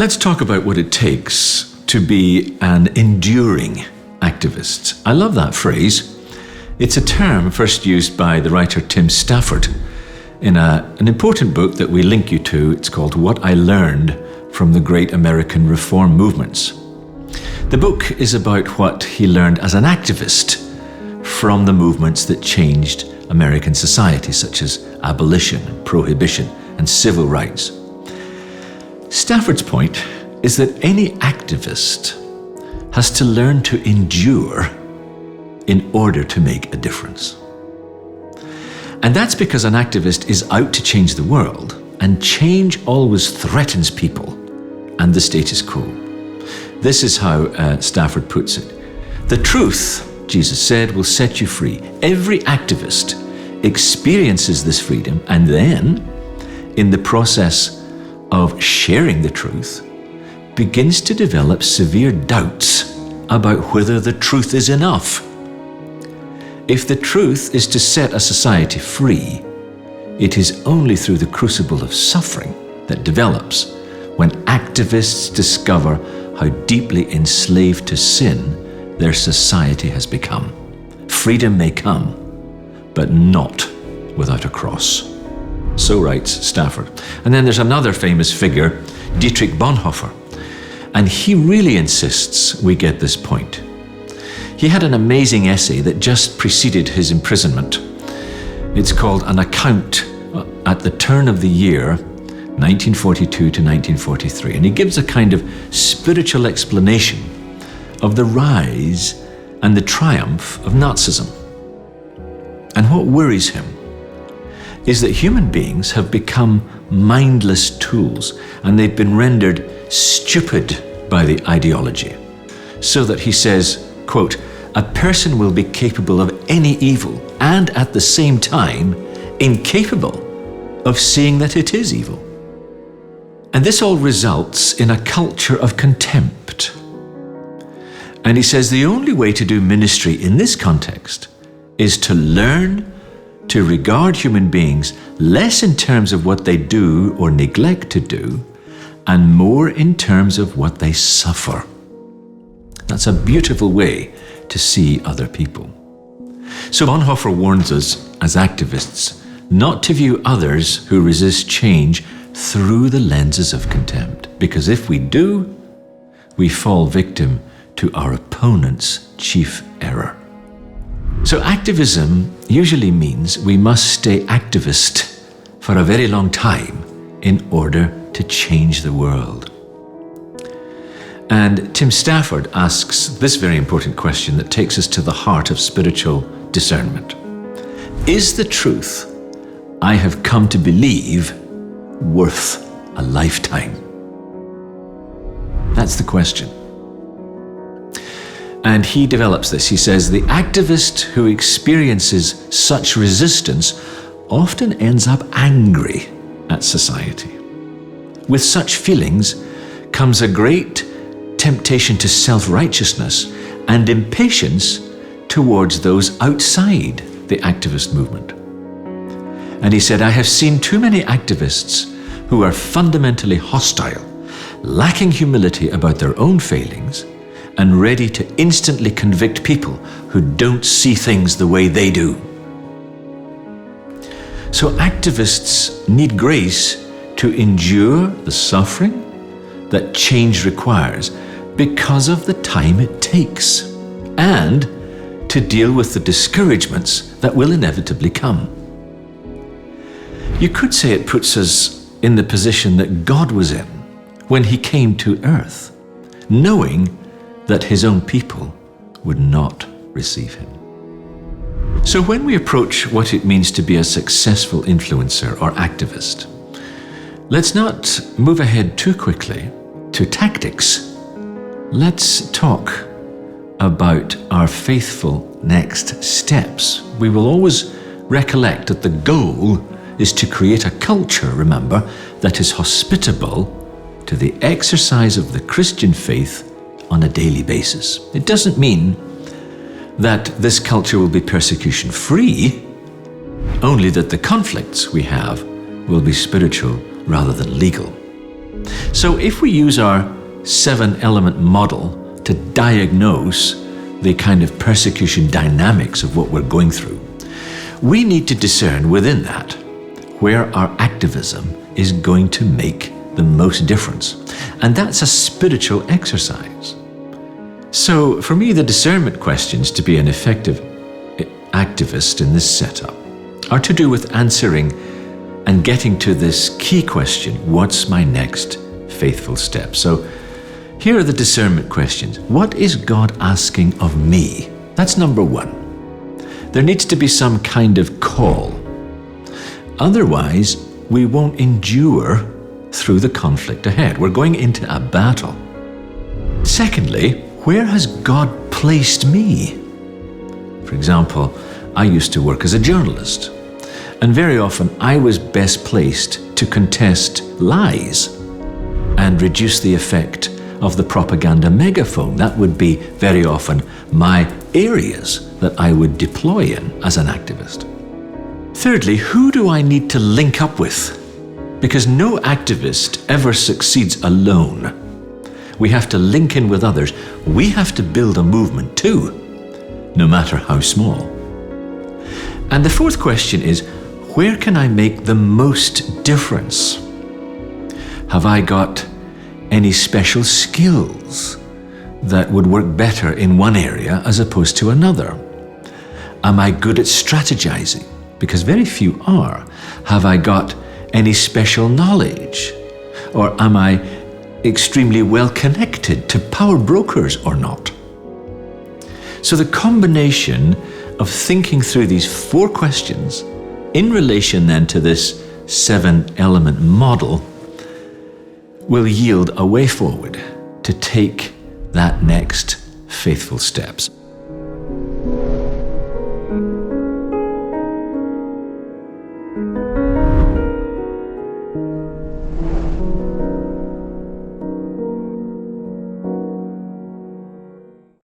Let's talk about what it takes to be an enduring activist. I love that phrase. It's a term first used by the writer Tim Stafford in an important book that we link you to. It's called What I Learned from the Great American Reform Movements. The book is about what he learned as an activist from the movements that changed American society, such as abolition, prohibition, and civil rights. Stafford's point is that any activist has to learn to endure in order to make a difference. And that's because an activist is out to change the world, and change always threatens people and the status quo. This is how Stafford puts it. The truth, Jesus said, will set you free. Every activist experiences this freedom, and then, in the process of sharing the truth, begins to develop severe doubts about whether the truth is enough. If the truth is to set a society free, it is only through the crucible of suffering that develops when activists discover how deeply enslaved to sin their society has become. Freedom may come, but not without a cross. So writes Stafford. And then there's another famous figure, Dietrich Bonhoeffer, and he really insists we get this point. He had an amazing essay that just preceded his imprisonment. It's called An Account at the Turn of the Year, 1942 to 1943, and he gives a kind of spiritual explanation of the rise and the triumph of Nazism. And what worries him is that human beings have become mindless tools, and they've been rendered stupid by the ideology. So that he says, quote, a person will be capable of any evil and at the same time incapable of seeing that it is evil. And this all results in a culture of contempt. And he says the only way to do ministry in this context is to learn to regard human beings less in terms of what they do or neglect to do, and more in terms of what they suffer. That's a beautiful way to see other people. So Bonhoeffer warns us as activists not to view others who resist change through the lenses of contempt, because if we do, we fall victim to our opponent's chief error. So activism usually means we must stay activist for a very long time in order to change the world. And Tim Stafford asks this very important question that takes us to the heart of spiritual discernment. Is the truth I have come to believe worth a lifetime? That's the question. And he develops this. He says, the activist who experiences such resistance often ends up angry at society. With such feelings comes a great temptation to self-righteousness and impatience towards those outside the activist movement. And he said, I have seen too many activists who are fundamentally hostile, lacking humility about their own failings, and ready to instantly convict people who don't see things the way they do. So activists need grace to endure the suffering that change requires because of the time it takes, and to deal with the discouragements that will inevitably come. You could say it puts us in the position that God was in when he came to earth, knowing that his own people would not receive him. So when we approach what it means to be a successful influencer or activist, let's not move ahead too quickly to tactics. Let's talk about our faithful next steps. We will always recollect that the goal is to create a culture, remember, that is hospitable to the exercise of the Christian faith on a daily basis. It doesn't mean that this culture will be persecution-free, only that the conflicts we have will be spiritual rather than legal. So if we use our 7-element model to diagnose the kind of persecution dynamics of what we're going through, we need to discern within that where our activism is going to make the most difference. And that's a spiritual exercise. So for me, the discernment questions to be an effective activist in this setup are to do with answering and getting to this key question: what's my next faithful step? So here are the discernment questions. What is God asking of me? That's number one. There needs to be some kind of call. Otherwise, we won't endure through the conflict ahead. We're going into a battle. Secondly, where has God placed me? For example, I used to work as a journalist, and very often I was best placed to contest lies and reduce the effect of the propaganda megaphone. That would be very often my areas that I would deploy in as an activist. Thirdly, who do I need to link up with? Because no activist ever succeeds alone. We have to link in with others. We have to build a movement too, no matter how small. And the fourth question is, where can I make the most difference? Have I got any special skills that would work better in one area as opposed to another? Am I good at strategizing? Because very few are. Have I got any special knowledge? Or am I extremely well connected to power brokers or not? So the combination of thinking through these 4 questions in relation then to this 7-element model will yield a way forward to take that next faithful steps.